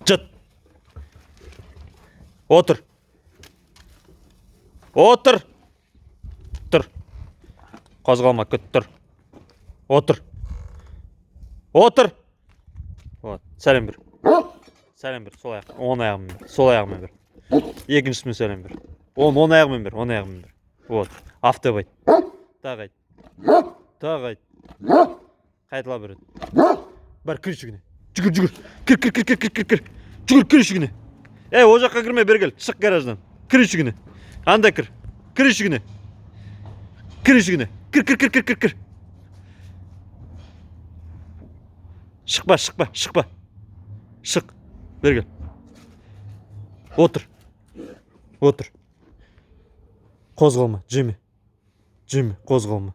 Жат. Отыр. Отыр. Тұр. Қозғалма, күт, тұр. Отыр. Отыр. Вот, сәлем бер. Сәлем бер, сол аяқ. Оң аяғымен бер. Сол аяғымен бер. Екіншісімен сәлем бер. Оң аяғымен бер, оң аяғымен бер. Вот, автоп айт. Тағы айт. Тағы айт. Қайтала береді. Бар, кір ішігіне. Жүгір. Кір. Жүгір ішігіне. О жаққа кірме, бері кел. Шық гараждан. Кір ішігіне. Анда кір. Кір ішігіне. Кір ішігіне. Кір. Шықпа. Шық. Бері кел. Отыр. Қозғалма, жеме. Қозғалма.